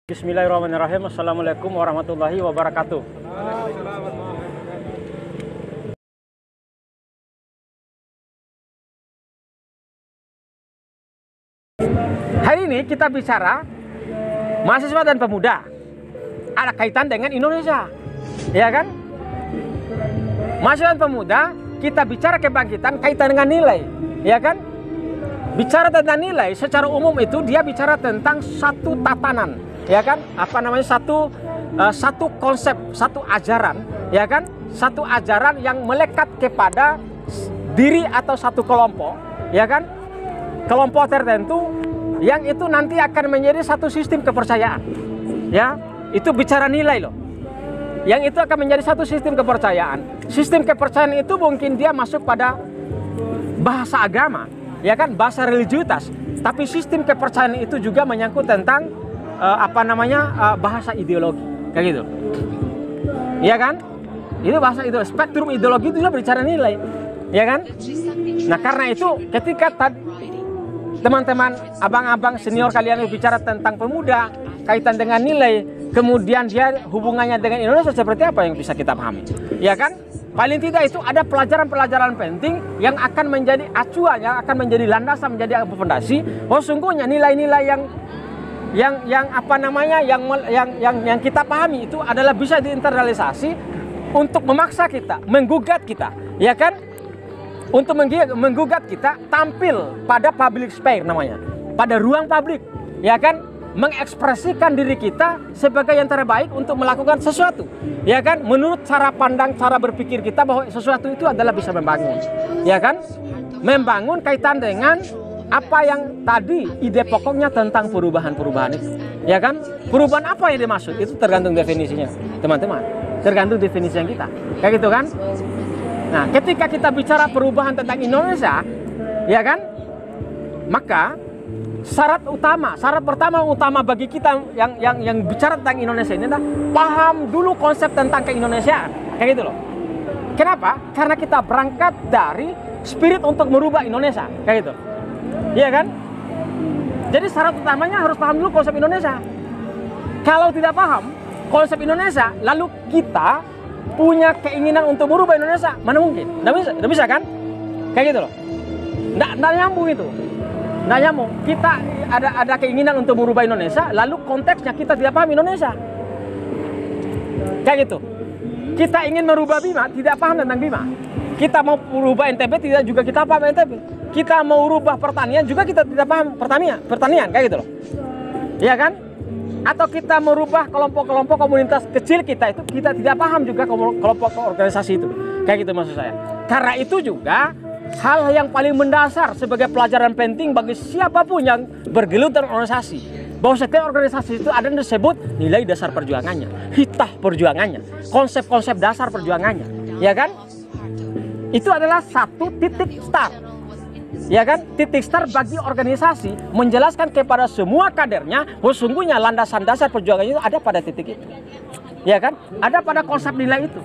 Bismillahirrahmanirrahim. Assalamualaikum warahmatullahi wabarakatuh. Hari ini kita bicara mahasiswa dan pemuda. Ada kaitan dengan Indonesia, ya kan? Mahasiswa dan pemuda, kita bicara kebangkitan kaitan dengan nilai, ya kan? Bicara tentang nilai secara umum itu dia bicara tentang satu tatanan, ya kan? Apa namanya, satu konsep, satu ajaran, ya kan? Satu ajaran yang melekat kepada diri atau satu kelompok, ya kan? Kelompok tertentu yang itu nanti akan menjadi satu sistem kepercayaan, ya. Itu bicara nilai loh. Yang itu akan menjadi satu sistem kepercayaan. Sistem kepercayaan itu mungkin dia masuk pada bahasa agama, ya kan, bahasa religiusitas. Tapi sistem kepercayaan itu juga menyangkut tentang bahasa ideologi, kayak gitu, ya kan? Itu bahasa itu, spektrum ideologi itu juga bicara nilai, ya kan? Nah karena itu ketika teman-teman, abang-abang senior kalian bicara tentang pemuda kaitan dengan nilai, kemudian dia hubungannya dengan Indonesia seperti apa yang bisa kita pahami, ya kan? Paling tidak itu ada pelajaran-pelajaran penting yang akan menjadi acuan, yang akan menjadi landasan, menjadi fondasi. Oh sungguhnya nilai-nilai yang kita pahami itu adalah bisa diinternalisasi untuk memaksa kita, menggugat kita, ya kan? Untuk menggugat kita tampil pada public space namanya, pada ruang publik, ya kan? Mengekspresikan diri kita sebagai yang terbaik untuk melakukan sesuatu, ya kan? Menurut cara pandang, cara berpikir kita bahwa sesuatu itu adalah bisa membangun, ya kan? Membangun kaitan dengan apa yang tadi ide pokoknya tentang perubahan-perubahan itu, ya kan? Perubahan apa yang dimaksud itu tergantung definisinya, teman-teman. Tergantung definisi yang kita, kayak gitu kan? Nah, ketika kita bicara perubahan tentang Indonesia, ya kan? Maka syarat pertama utama bagi kita yang bicara tentang Indonesia ini adalah paham dulu konsep tentang keindonesiaan, kayak gitu loh. Kenapa? Karena kita berangkat dari spirit untuk merubah Indonesia, kayak gitu, iya kan? Jadi syarat utamanya harus paham dulu konsep Indonesia. Kalau tidak paham konsep Indonesia, lalu kita punya keinginan untuk merubah Indonesia, mana mungkin? Nggak bisa kan? Kayak gitu loh. Nggak nyambung itu. Nggak nyambung. Kita ada keinginan untuk merubah Indonesia, lalu konteksnya kita tidak paham Indonesia. Kayak gitu. Kita ingin merubah Bima, tidak paham tentang Bima. Kita mau merubah NTB, tidak juga kita paham NTB. Kita mau merubah pertanian, juga kita tidak paham pertanian, kayak gitu loh. Iya kan? Atau kita merubah kelompok-kelompok komunitas kecil kita itu, kita tidak paham juga kelompok organisasi itu. Kayak gitu maksud saya. Karena itu juga hal yang paling mendasar sebagai pelajaran penting bagi siapapun yang bergelut dalam organisasi, bahwa setiap organisasi itu ada yang disebut nilai dasar perjuangannya, hitah perjuangannya, konsep-konsep dasar perjuangannya, ya kan? Itu adalah satu titik start, ya kan? Titik start bagi organisasi menjelaskan kepada semua kadernya bahwa sungguhnya landasan dasar perjuangannya itu ada pada titik itu, ya kan? Ada pada konsep nilai itu.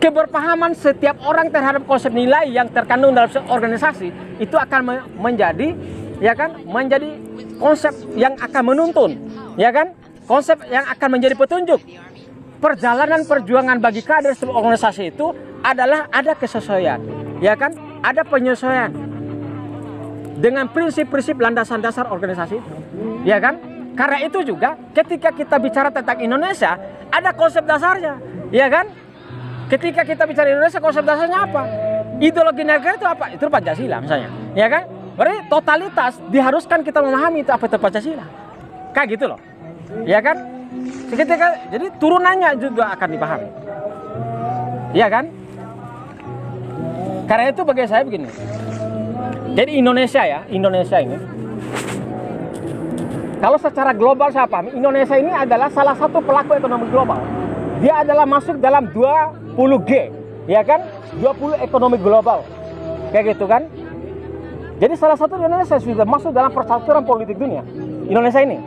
Keberpahaman setiap orang terhadap konsep nilai yang terkandung dalam organisasi itu akan menjadi, ya kan, menjadi konsep yang akan menuntun, ya kan, konsep yang akan menjadi petunjuk. Perjalanan perjuangan bagi kader sebuah organisasi itu adalah ada kesesuaian, ya kan, ada penyesuaian dengan prinsip-prinsip landasan dasar organisasi itu, ya kan. Karena itu juga ketika kita bicara tentang Indonesia ada konsep dasarnya, ya kan. Ketika kita bicara Indonesia, konsep dasarnya apa? Ideologi negara itu apa? Itu Pancasila misalnya, ya kan? Berarti totalitas diharuskan kita memahami itu apa itu Pancasila, kayak gitu loh, ya kan? Jadi turunannya juga akan dipahami, ya kan? Karena itu bagi saya begini. Jadi Indonesia ini, kalau secara global saya pahami, Indonesia ini adalah salah satu pelaku ekonomi global. Dia adalah masuk dalam 20G, ya kan? 20 ekonomi global, kayak gitu kan? Jadi salah satu Indonesia sudah masuk dalam percaturan politik dunia, Indonesia ini.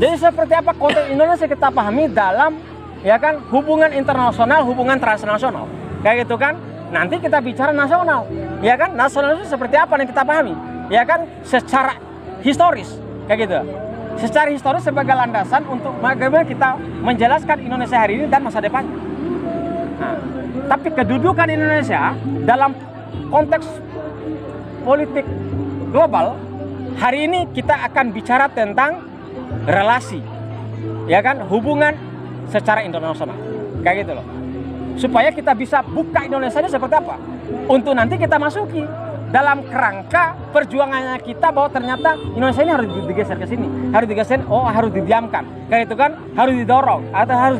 Jadi seperti apa konteks Indonesia kita pahami dalam, ya kan, hubungan internasional, hubungan transnasional, kayak gitu kan? Nanti kita bicara nasional, ya kan? Nasional itu seperti apa yang kita pahami, ya kan? Secara historis, kayak gitu. secara historis sebagai landasan untuk bagaimana kita menjelaskan Indonesia hari ini dan masa depannya. Nah, tapi kedudukan Indonesia dalam konteks politik global hari ini kita akan bicara tentang relasi, ya kan, hubungan secara internasional, kayak gitu loh. Supaya kita bisa buka Indonesia ini seperti apa, untuk nanti kita masuki dalam kerangka perjuangannya kita bahwa ternyata Indonesia ini harus digeser ke sini, harus digeser, harus didiamkan, kayak itu kan, harus didorong atau harus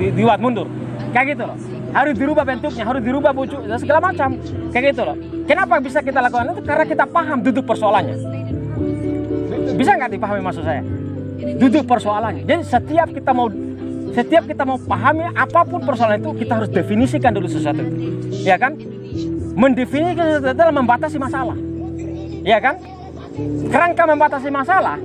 dibuat mundur, kayak gitu loh. Harus dirubah bentuknya, harus dirubah wujud, segala macam, kayak gitu loh. Kenapa bisa kita lakukan itu? Karena kita paham duduk persoalannya. Bisa nggak dipahami maksud saya? Duduk persoalannya. Jadi setiap kita mau pahami apapun persoalan itu, kita harus definisikan dulu sesuatu itu, ya kan? Mendefinisikan sesuatu adalah membatasi masalah, ya kan? Kerangka membatasi masalah,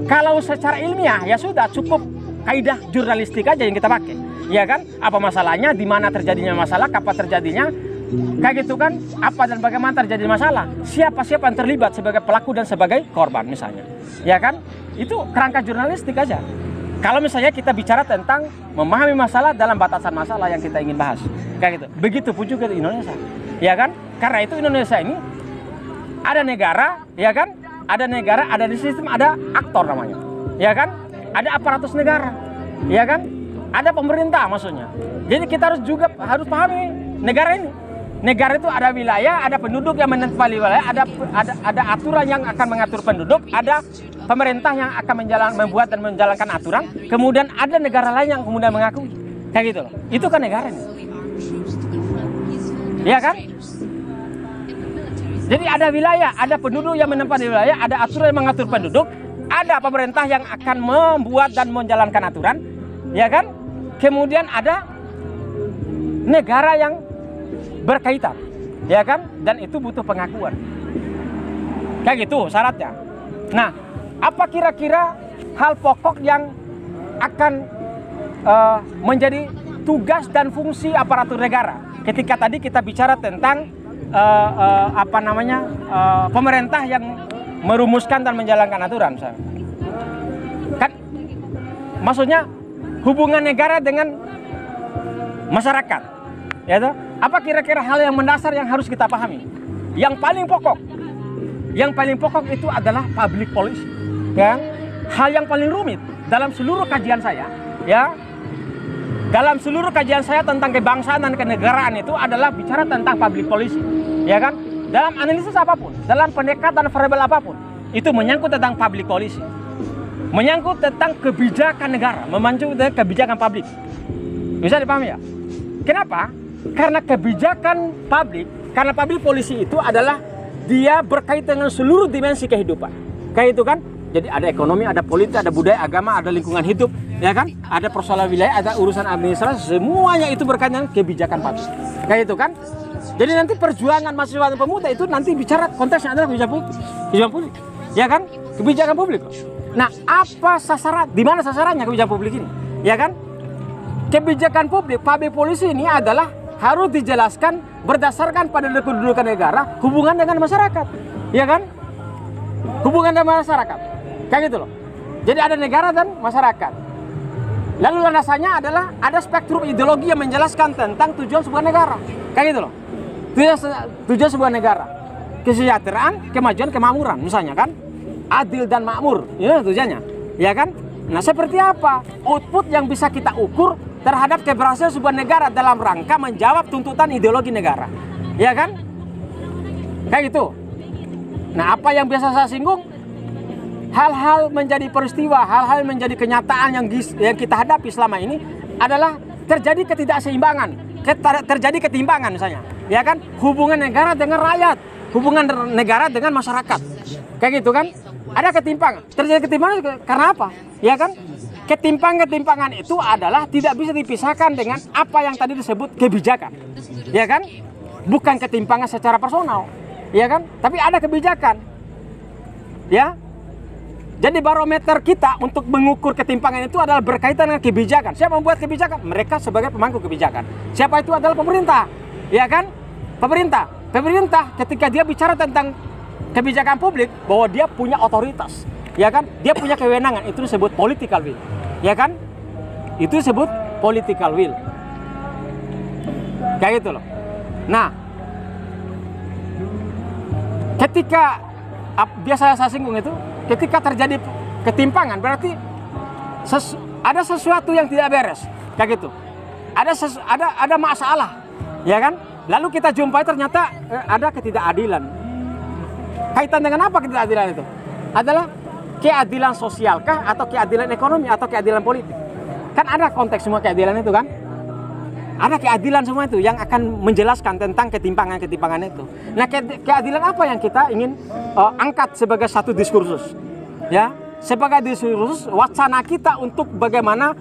kalau secara ilmiah ya sudah cukup kaidah jurnalistik aja yang kita pakai, ya kan? Apa masalahnya, di mana terjadinya masalah, kapan terjadinya, kayak gitu kan? Apa dan bagaimana terjadi masalah, siapa-siapa yang terlibat sebagai pelaku dan sebagai korban misalnya, ya kan? Itu kerangka jurnalistik aja. Kalau misalnya kita bicara tentang memahami masalah dalam batasan masalah yang kita ingin bahas, kayak gitu. Begitupun juga di Indonesia, ya kan? Karena itu Indonesia ini ada negara, ya kan? Ada negara, ada di sistem, ada aktor namanya, ya kan? Ada aparatus negara, ya kan? Ada pemerintah maksudnya. Jadi kita harus pahami negara ini. Negara itu ada wilayah, ada penduduk yang menempati wilayah, ada aturan yang akan mengatur penduduk, ada pemerintah yang akan membuat dan menjalankan aturan, kemudian ada negara lain yang kemudian mengakui, kayak gitu loh. Itu kan negara ini, ya kan? Jadi ada wilayah, ada penduduk yang menempati wilayah, ada aturan yang mengatur penduduk, ada pemerintah yang akan membuat dan menjalankan aturan, ya kan? Kemudian ada negara yang berkaitan, ya kan? Dan itu butuh pengakuan, kayak gitu syaratnya. Nah, apa kira-kira hal pokok yang akan menjadi tugas dan fungsi aparatur negara ketika tadi kita bicara tentang pemerintah yang merumuskan dan menjalankan aturan, misalnya. Kan maksudnya hubungan negara dengan masyarakat, ya toh? Apa kira-kira hal yang mendasar yang harus kita pahami? Yang paling pokok itu adalah public policy, ya. Hal yang paling rumit dalam seluruh kajian saya, ya, dalam seluruh kajian saya tentang kebangsaan dan kenegaraan itu adalah bicara tentang public policy, ya kan? Dalam analisis apapun, dalam pendekatan variabel apapun, itu menyangkut tentang public policy, menyangkut tentang kebijakan negara, menyangkut tentang kebijakan publik. Bisa dipahami ya? Kenapa? Karena kebijakan publik, karena public policy itu adalah dia berkaitan dengan seluruh dimensi kehidupan. Kayak itu kan? Jadi ada ekonomi, ada politik, ada budaya, agama, ada lingkungan hidup, ya kan? Ada persoalan wilayah, ada urusan administrasi, semuanya itu berkaitan dengan kebijakan publik. Kayak itu kan? Jadi nanti perjuangan mahasiswa dan pemuda itu nanti bicara konteksnya adalah kebijakan publik, ya kan? Kebijakan publik. Nah, apa sasaran? Di mana sasarannya kebijakan publik ini? Ya kan? Kebijakan publik, public policy ini adalah harus dijelaskan berdasarkan pada kedudukan negara, hubungan dengan masyarakat, ya kan? Hubungan dengan masyarakat, kayak gitu loh. Jadi ada negara dan masyarakat. Lalu landasannya adalah ada spektrum ideologi yang menjelaskan tentang tujuan sebuah negara, kayak gitu loh. Tujuan sebuah negara, kesejahteraan, kemajuan, kemakmuran, misalnya kan, adil dan makmur, ya tujuannya, ya kan? Nah, seperti apa output yang bisa kita ukur terhadap keberhasilan sebuah negara dalam rangka menjawab tuntutan ideologi negara, ya kan? Kayak gitu. Nah, apa yang biasa saya singgung, hal-hal menjadi peristiwa, hal-hal menjadi kenyataan yang kita hadapi selama ini adalah terjadi ketidakseimbangan, terjadi ketimpangan misalnya, ya kan? Hubungan negara dengan rakyat, hubungan negara dengan masyarakat, kayak gitu kan? Ada ketimpangan, terjadi ketimpangan karena apa? Ya kan? Ketimpangan itu adalah tidak bisa dipisahkan dengan apa yang tadi disebut kebijakan, ya kan? Bukan ketimpangan secara personal, ya kan? Tapi ada kebijakan, ya. Jadi barometer kita untuk mengukur ketimpangan itu adalah berkaitan dengan kebijakan. Siapa membuat kebijakan? Mereka sebagai pemangku kebijakan. Siapa itu? Adalah pemerintah, ya kan? Pemerintah ketika dia bicara tentang kebijakan publik, bahwa dia punya otoritas. ya kan? Dia punya kewenangan, itu disebut political will, ya kan? Itu disebut political will, kayak gitu loh. Nah, ketika biasa saya singgung itu, ketika terjadi ketimpangan berarti ada sesuatu yang tidak beres, kayak gitu. Ada masalah, ya kan? Lalu kita jumpai ternyata ada ketidakadilan. Kaitan dengan apa ketidakadilan itu? Adalah keadilan sosial kah, atau keadilan ekonomi, atau keadilan politik? Kan ada konteks semua keadilan itu kan? Ada keadilan semua itu yang akan menjelaskan tentang ketimpangan-ketimpangan itu. Nah, keadilan apa yang kita ingin angkat sebagai satu diskursus? Ya, sebagai diskursus wacana kita untuk bagaimana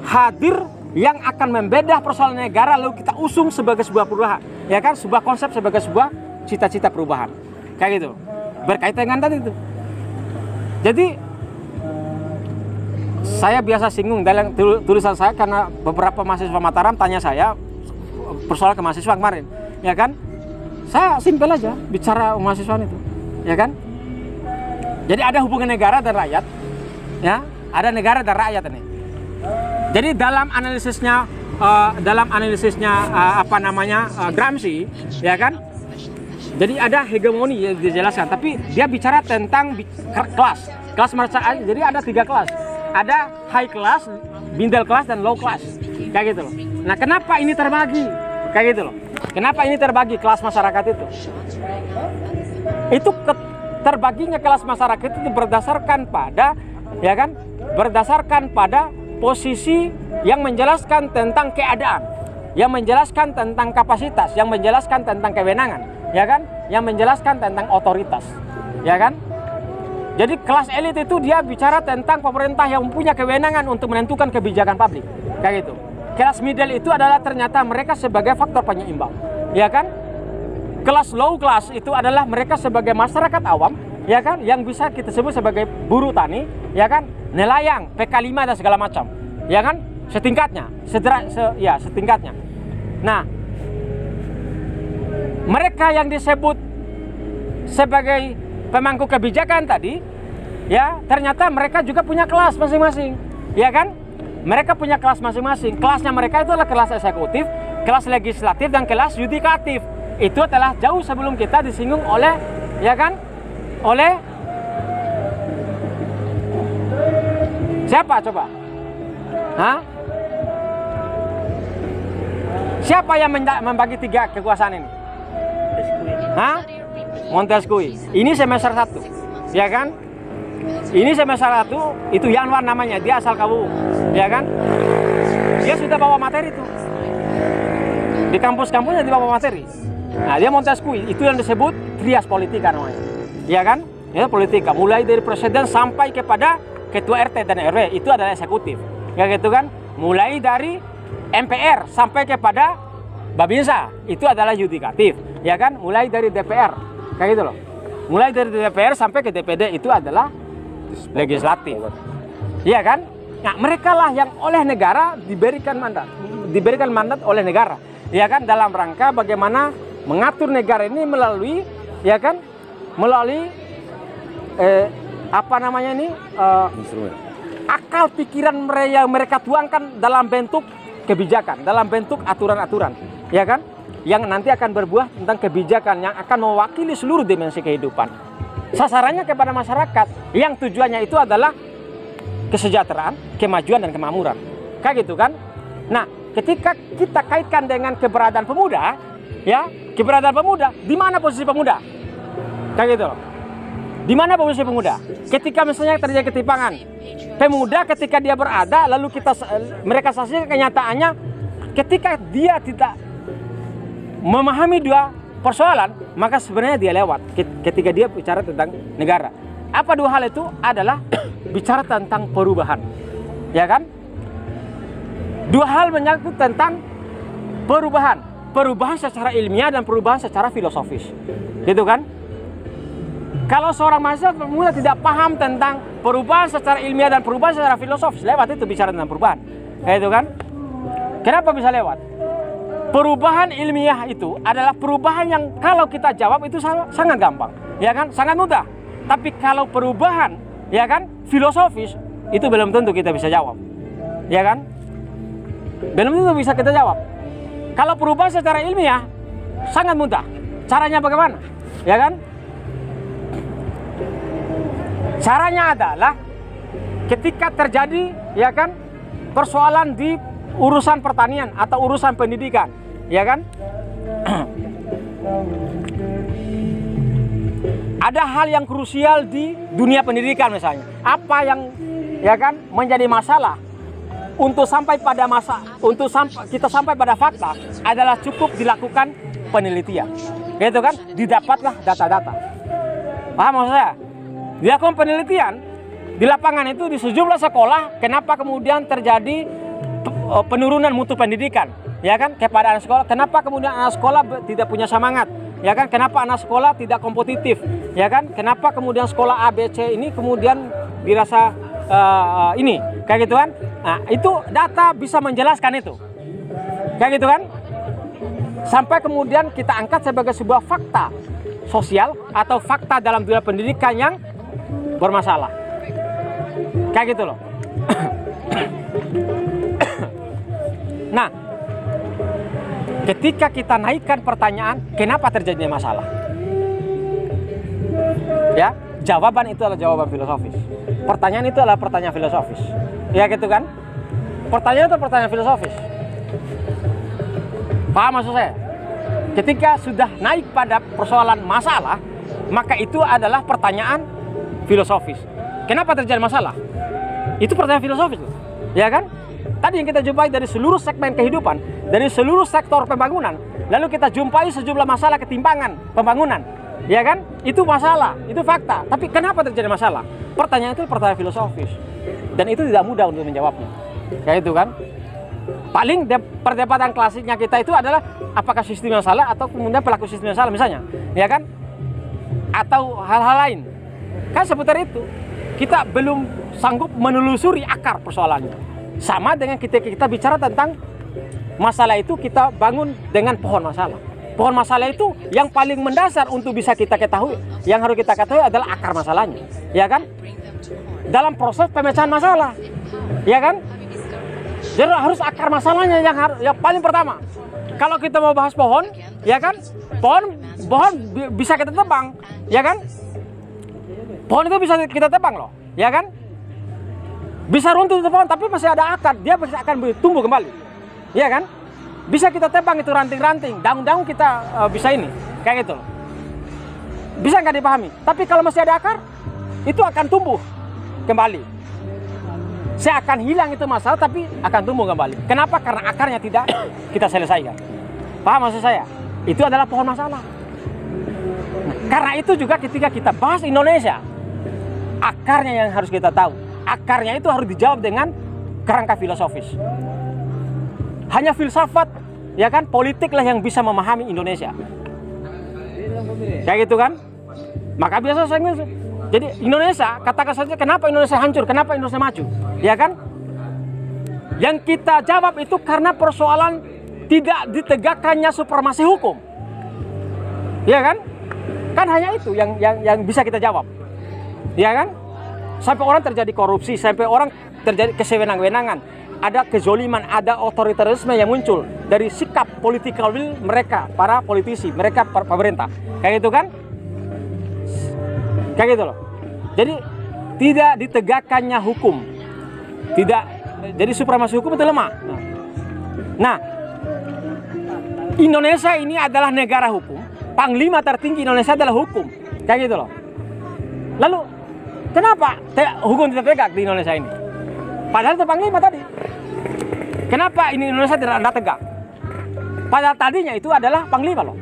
hadir yang akan membedah persoalan negara lalu kita usung sebagai sebuah perubahan, ya kan? Sebuah konsep sebagai sebuah cita-cita perubahan, kayak gitu. Berkaitan dengan tadi itu. Jadi saya biasa singgung dalam tulisan saya karena beberapa mahasiswa Mataram tanya saya persoalan ke mahasiswa kemarin, ya kan? Saya simpel aja bicara mahasiswa itu, ya kan? Jadi ada hubungan negara dan rakyat, ya, ada negara dan rakyat ini. Jadi dalam analisisnya Gramsci, ya kan? Jadi ada hegemoni yang dijelaskan, tapi dia bicara tentang kelas masyarakat. Jadi ada 3 kelas. Ada high class, middle class, dan low class, kayak gitu loh. Nah, kenapa ini terbagi? Kayak gitu loh. Kenapa ini terbagi kelas masyarakat itu? Itu terbaginya kelas masyarakat itu berdasarkan pada, ya kan? Berdasarkan pada posisi yang menjelaskan tentang keadaan, yang menjelaskan tentang kapasitas, yang menjelaskan tentang kewenangan, ya kan? Yang menjelaskan tentang otoritas, ya kan? Jadi kelas elit itu dia bicara tentang pemerintah yang punya kewenangan untuk menentukan kebijakan publik, kayak gitu. Kelas middle itu adalah ternyata mereka sebagai faktor penyeimbang, ya kan? Kelas low class itu adalah mereka sebagai masyarakat awam, ya kan? Yang bisa kita sebut sebagai buruh tani, ya kan? Nelayan, PK5 dan segala macam, ya kan? Setingkatnya, setingkatnya. Nah, mereka yang disebut sebagai pemangku kebijakan tadi, ya, ternyata mereka juga punya kelas masing-masing, ya kan? Mereka punya kelas masing-masing. Kelasnya mereka itu adalah kelas eksekutif, kelas legislatif, dan kelas yudikatif. Itu adalah jauh sebelum kita disinggung oleh, ya kan? Oleh siapa coba? Hah? Siapa yang membagi 3 kekuasaan ini? Hah? Montesquieu. Ini semester 1, ya kan? Ini semester 1, itu Yanwar namanya, dia asal KBU, ya kan? Dia sudah bawa materi itu. Di kampus-kampusnya dia bawa materi. Nah, dia Montesquieu, itu yang disebut trias politika namanya. Ya kan? Ya, politika, mulai dari presiden sampai kepada ketua RT dan RW, itu adalah eksekutif. Ya gitu kan? Mulai dari MPR sampai kepada Babinsa, itu adalah yudikatif. Ya kan? Mulai dari DPR, kayak gitu loh. Mulai dari DPR sampai ke DPD, itu adalah legislatif. Iya kan? Nah, mereka lah yang oleh negara diberikan mandat oleh negara, ya kan, dalam rangka bagaimana mengatur negara ini melalui, ya kan, melalui akal pikiran yang mereka tuangkan dalam bentuk kebijakan, dalam bentuk aturan-aturan, ya kan, yang nanti akan berbuah tentang kebijakan yang akan mewakili seluruh dimensi kehidupan. Sasarannya kepada masyarakat, yang tujuannya itu adalah kesejahteraan, kemajuan, dan kemakmuran, kayak gitu kan. Nah, ketika kita kaitkan dengan keberadaan pemuda, ya, keberadaan pemuda, di mana posisi pemuda? Kayak gitu loh. Di mana posisi pemuda? Ketika misalnya terjadi ketimpangan, pemuda ketika dia berada, lalu mereka saksikan kenyataannya, ketika dia tidak memahami 2 persoalan, maka sebenarnya dia lewat ketika dia bicara tentang negara. Apa 2 hal itu? Adalah bicara tentang perubahan, ya kan? 2 hal menyangkut tentang perubahan secara ilmiah dan perubahan secara filosofis, gitu kan? Kalau seorang mahasiswa pemuda tidak paham tentang perubahan secara ilmiah dan perubahan secara filosofis, lewat itu bicara tentang perubahan, kayak itu kan? Kenapa bisa lewat? Perubahan ilmiah itu adalah perubahan yang kalau kita jawab itu sangat gampang, ya kan? Sangat mudah. Tapi kalau perubahan ya kan, filosofis, itu belum tentu kita bisa jawab, ya kan? Belum tentu bisa kita jawab. Kalau perubahan secara ilmiah sangat mudah. Caranya bagaimana? Ya kan? Caranya adalah ketika terjadi, ya kan, persoalan di urusan pertanian atau urusan pendidikan, ya kan? Ada hal yang krusial di dunia pendidikan misalnya. Apa yang, ya kan, menjadi masalah untuk sampai pada kita sampai pada fakta adalah cukup dilakukan penelitian, gitu kan? Didapatlah data-data. Paham maksud saya? Dilakukan penelitian di lapangan itu di sejumlah sekolah. Kenapa kemudian terjadi penurunan mutu pendidikan, ya kan, kepada anak sekolah? Kenapa kemudian anak sekolah tidak punya semangat, ya kan? Kenapa anak sekolah tidak kompetitif, ya kan? Kenapa kemudian sekolah A, B, C ini kemudian dirasa ini, kayak gitu kan? Nah, itu data bisa menjelaskan itu, kayak gitu kan? Sampai kemudian kita angkat sebagai sebuah fakta sosial atau fakta dalam dunia pendidikan yang bermasalah, kayak gitu loh. Nah, ketika kita naikkan pertanyaan kenapa terjadinya masalah, ya, jawaban itu adalah jawaban filosofis. Pertanyaan itu adalah pertanyaan filosofis, ya gitu kan? Pertanyaan itu pertanyaan filosofis. Paham maksud saya? Ketika sudah naik pada persoalan masalah, maka itu adalah pertanyaan filosofis. Kenapa terjadi masalah? Itu pertanyaan filosofis, ya kan? Tadi yang kita jumpai dari seluruh segmen kehidupan, dari seluruh sektor pembangunan, lalu kita jumpai sejumlah masalah ketimpangan pembangunan, ya kan? Itu masalah, itu fakta. Tapi kenapa terjadi masalah? Pertanyaan itu pertanyaan filosofis, dan itu tidak mudah untuk menjawabnya, kayak itu kan? Paling perdebatan klasiknya kita itu adalah apakah sistem yang salah atau kemudian pelaku sistem yang salah misalnya, ya kan? Atau hal-hal lain. Kan seputar itu. Kita belum sanggup menelusuri akar persoalannya. Sama dengan kita bicara tentang masalah itu, kita bangun dengan pohon masalah. Pohon masalah itu yang paling mendasar untuk bisa kita ketahui, yang harus kita ketahui adalah akar masalahnya, ya kan? Dalam proses pemecahan masalah, ya kan? Jadi harus akar masalahnya yang paling pertama. Kalau kita mau bahas pohon, ya kan? Pohon bisa kita tebang, ya kan? Pohon itu bisa kita tebang loh, ya kan? Bisa runtuh itu pohon, tapi masih ada akar, dia masih akan tumbuh kembali, ya kan? Bisa kita tebang itu ranting-ranting, daun-daun kita bisa ini, kayak gitu loh. Bisa nggak dipahami? Tapi kalau masih ada akar, itu akan tumbuh kembali. Saya akan hilang itu masalah, tapi akan tumbuh kembali. Kenapa? Karena akarnya tidak kita selesaikan. Paham maksud saya? Itu adalah pohon masalah. Nah, karena itu juga ketika kita bahas Indonesia, akarnya yang harus kita tahu. Akarnya itu harus dijawab dengan kerangka filosofis. Hanya filsafat, ya kan, politik lah yang bisa memahami Indonesia. Kayak gitu kan? Maka biasa saya jadi Indonesia, katakan saja kenapa Indonesia hancur, kenapa Indonesia maju, ya kan? Yang kita jawab itu karena persoalan tidak ditegakkannya supremasi hukum, ya kan? Kan hanya itu yang bisa kita jawab, ya kan? Sampai orang terjadi korupsi, sampai orang terjadi kesewenang-wenangan, ada kezoliman, ada otoritarisme yang muncul dari sikap political will mereka, para politisi, mereka pemerintah, kayak gitu kan? Kayak gitu loh. Jadi tidak ditegakkannya hukum, tidak, jadi supremasi hukum itu lemah. Nah, Indonesia ini adalah negara hukum, panglima tertinggi Indonesia adalah hukum, kayak gitu loh. Lalu kenapa hukum tidak tegak di Indonesia ini? Padahal itu panglima tadi. Kenapa ini Indonesia tidak tegak? Padahal tadinya itu adalah panglima loh,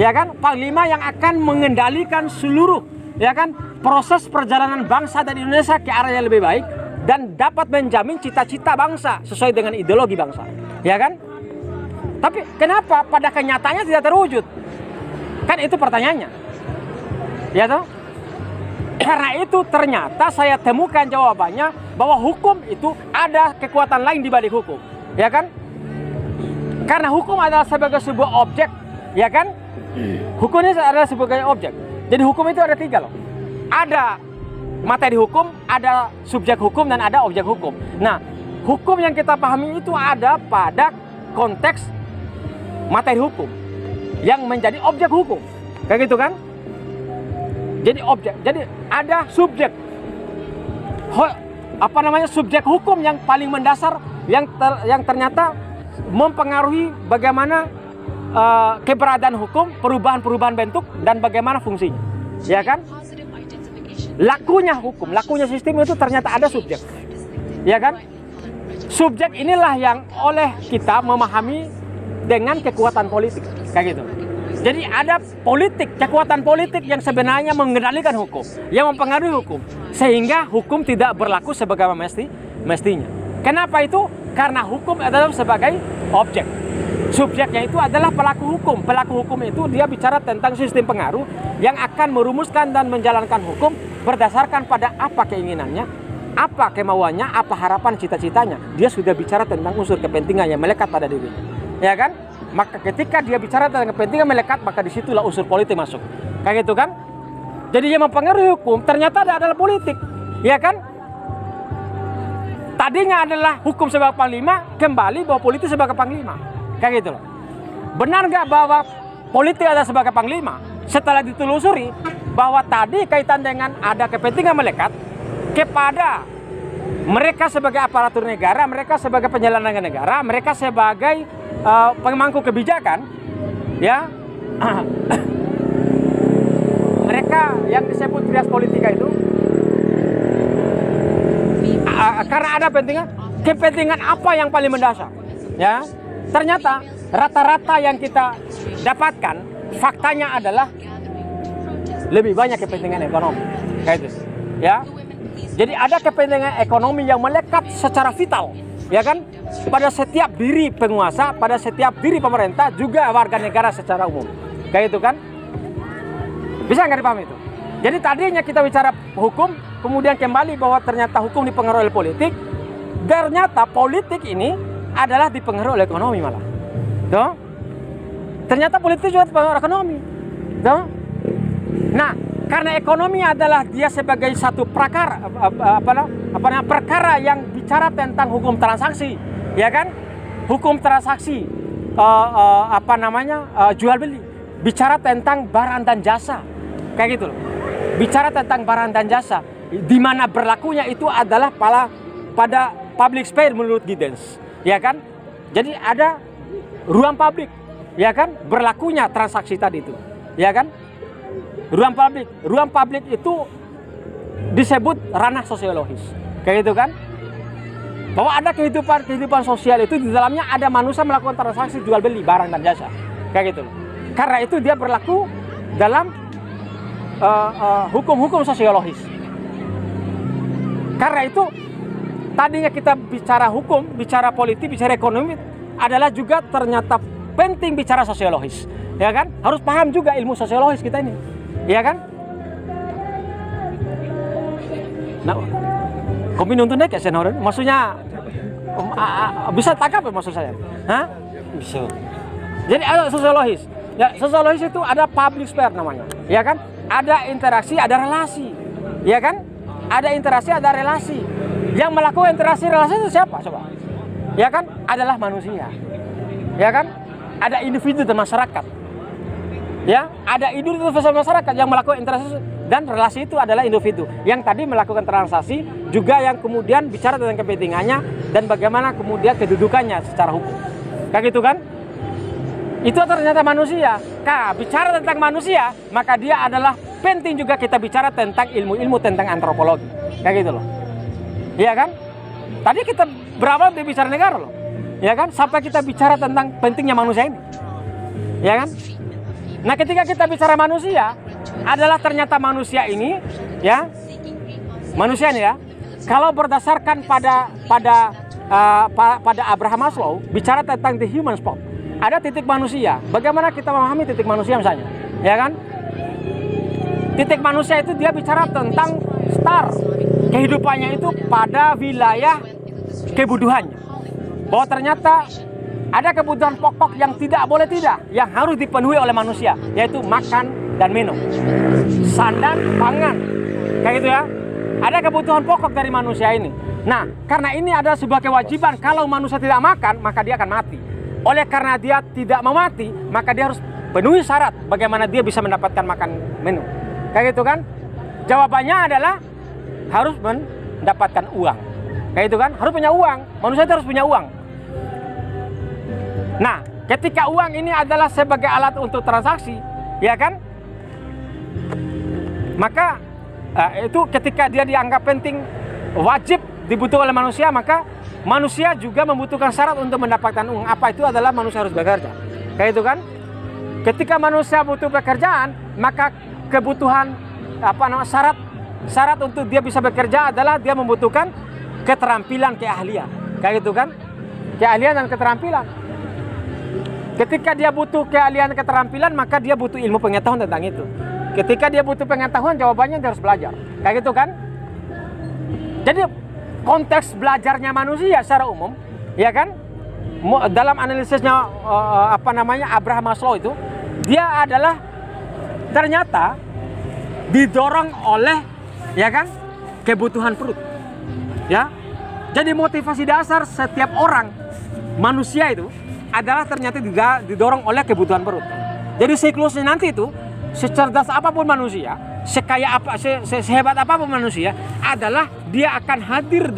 ya kan? Panglima yang akan mengendalikan seluruh, ya kan, proses perjalanan bangsa dan Indonesia ke arah yang lebih baik dan dapat menjamin cita-cita bangsa sesuai dengan ideologi bangsa, ya kan? Tapi kenapa pada kenyataannya tidak terwujud? Kan itu pertanyaannya, ya toh? Karena itu ternyata saya temukan jawabannya bahwa hukum itu ada kekuatan lain di balik hukum, ya kan? Karena hukum adalah sebagai sebuah objek, ya kan? Hukum ini adalah sebagai objek. Jadi hukum itu ada tiga loh. Ada materi hukum, ada subjek hukum dan ada objek hukum. Nah, hukum yang kita pahami itu ada pada konteks materi hukum yang menjadi objek hukum, kayak gitu kan? Jadi objek, jadi ada subjek, subjek hukum yang paling mendasar yang ternyata mempengaruhi bagaimana keberadaan hukum, perubahan bentuk dan bagaimana fungsinya, ya kan? Lakunya hukum, lakunya sistem itu ternyata ada subjek, ya kan? Subjek inilah yang oleh kita memahami dengan kekuatan politik, kayak gitu. Jadi ada politik, kekuatan politik yang sebenarnya mengendalikan hukum, yang mempengaruhi hukum, sehingga hukum tidak berlaku sebagaimana mestinya. Kenapa itu? Karena hukum adalah sebagai objek. Subjeknya itu adalah pelaku hukum. Pelaku hukum itu dia bicara tentang sistem pengaruh yang akan merumuskan dan menjalankan hukum berdasarkan pada apa keinginannya, apa kemauannya, apa harapan cita-citanya. Dia sudah bicara tentang unsur kepentingan yang melekat pada dirinya, ya kan? Maka ketika dia bicara tentang kepentingan melekat, maka disitulah unsur politik masuk, kayak gitu kan? Jadi yang mempengaruhi hukum ternyata adalah politik, ya kan? Tadinya adalah hukum sebagai panglima, kembali bahwa politik sebagai panglima, kayak gitu loh. Benar nggak bahwa politik adalah sebagai panglima? Setelah ditelusuri bahwa tadi kaitan dengan ada kepentingan melekat kepada mereka sebagai aparatur negara, mereka sebagai penyelenggara negara, mereka sebagai pemangku kebijakan, ya. Mereka yang disebut trias politika itu karena ada kepentingan apa yang paling mendasar, ya. Ternyata rata-rata yang kita dapatkan faktanya adalah lebih banyak kepentingan ekonomi, kayak itu, ya. Jadi ada kepentingan ekonomi yang melekat secara vital, ya kan, pada setiap diri penguasa, pada setiap diri pemerintah, juga warga negara secara umum, kayak itu kan. Bisa nggak dipahami itu? Jadi tadinya kita bicara hukum, kemudian kembali bahwa ternyata hukum dipengaruhi oleh politik, ternyata politik ini adalah dipengaruhi oleh ekonomi malah. Tuh. Ternyata politik juga dipengaruhi oleh ekonomi. Tuh. Nah, karena ekonomi adalah dia sebagai satu perkara yang bicara tentang hukum transaksi, ya kan? Hukum transaksi jual beli, bicara tentang barang dan jasa, kayak gitu loh. Bicara tentang barang dan jasa, di mana berlakunya itu adalah pada public sphere menurut Giddens, ya kan? Jadi ada ruang publik, ya kan? Berlakunya transaksi tadi itu, ya kan? Ruang publik itu disebut ranah sosiologis, kayak gitu kan? Bahwa ada kehidupan sosial itu di dalamnya ada manusia melakukan transaksi jual beli barang dan jasa, kayak gitu. Karena itu dia berlaku dalam hukum-hukum sosiologis. Karena itu tadinya kita bicara hukum, bicara politik, bicara ekonomi adalah juga ternyata penting bicara sosiologis, ya kan? Harus paham juga ilmu sosiologis kita ini, ya kan? Nah, kopi nonton deh kayak senoran, maksudnya bisa tangkap ya maksud saya? Hah? Bisa. Jadi ada sosiologis. Ya, sosiologis itu ada public sphere namanya, ya kan? Ada interaksi, ada relasi, ya kan? Ada interaksi, ada relasi. Yang melakukan interaksi relasi itu siapa? Coba, ya kan? Adalah manusia, ya kan? Ada individu dan masyarakat, ya. Ada individu dan masyarakat yang melakukan interaksi dan relasi itu adalah individu yang tadi melakukan transaksi, juga yang kemudian bicara tentang kepentingannya dan bagaimana kemudian kedudukannya secara hukum, kayak gitu kan? Itu ternyata manusia. Nah, bicara tentang manusia, maka dia adalah penting juga kita bicara tentang ilmu-ilmu tentang antropologi, kayak gitu loh, iya kan? Tadi kita berawal dari bicara negara loh, ya kan? Sampai kita bicara tentang pentingnya manusia ini, ya kan? Nah, ketika kita bicara manusia, adalah ternyata manusia ini, ya, manusia ini ya. Kalau berdasarkan pada Abraham Maslow, bicara tentang the human spot. Ada titik manusia. Bagaimana kita memahami titik manusia misalnya, ya kan? Titik manusia itu dia bicara tentang start kehidupannya itu pada wilayah kebutuhannya. Bahwa ternyata ada kebutuhan pokok yang tidak boleh tidak, yang harus dipenuhi oleh manusia, yaitu makan dan minum, sandang, pangan, kayak gitu ya. Ada kebutuhan pokok dari manusia ini. Nah, karena ini adalah sebuah kewajiban. Kalau manusia tidak makan, maka dia akan mati. Oleh karena dia tidak mau mati, maka dia harus penuhi syarat bagaimana dia bisa mendapatkan makan minum. Kayak gitu kan? Jawabannya adalah harus mendapatkan uang. Kayak gitu kan? Harus punya uang. Manusia itu harus punya uang. Nah, ketika uang ini adalah sebagai alat untuk transaksi, ya kan? Maka itu ketika dia dianggap penting, wajib dibutuhkan oleh manusia, maka manusia juga membutuhkan syarat untuk mendapatkan uang. Apa itu adalah manusia harus bekerja. Kayak itu kan? Ketika manusia butuh pekerjaan, maka kebutuhan syarat untuk dia bisa bekerja adalah dia membutuhkan keterampilan, keahlian. Kayak gitu kan? Keahlian dan keterampilan. Ketika dia butuh keahlian, keterampilan, maka dia butuh ilmu pengetahuan tentang itu. Ketika dia butuh pengetahuan, jawabannya dia harus belajar. Kayak gitu kan? Jadi konteks belajarnya manusia secara umum, ya kan? Dalam analisisnya Abraham Maslow itu, dia adalah ternyata didorong oleh, ya kan, kebutuhan perut. Ya. Jadi motivasi dasar setiap orang manusia itu adalah ternyata didorong oleh kebutuhan perut. Jadi siklusnya nanti itu, secerdas apapun manusia, sekaya apa, sehebat apapun manusia, adalah dia akan hadir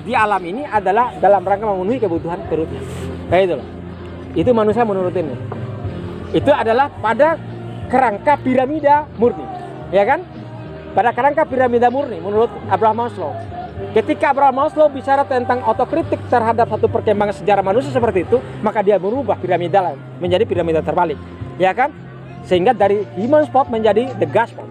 di alam ini adalah dalam rangka memenuhi kebutuhan perutnya. Kayak itu loh. Itu manusia menurut ini. Itu adalah pada kerangka piramida murni, ya kan? Pada kerangka piramida murni menurut Abraham Maslow. Ketika Abraham Maslow bicara tentang otokritik terhadap satu perkembangan sejarah manusia seperti itu, maka dia berubah piramida menjadi piramida terbalik, ya kan? Sehingga dari human spot menjadi the God spot.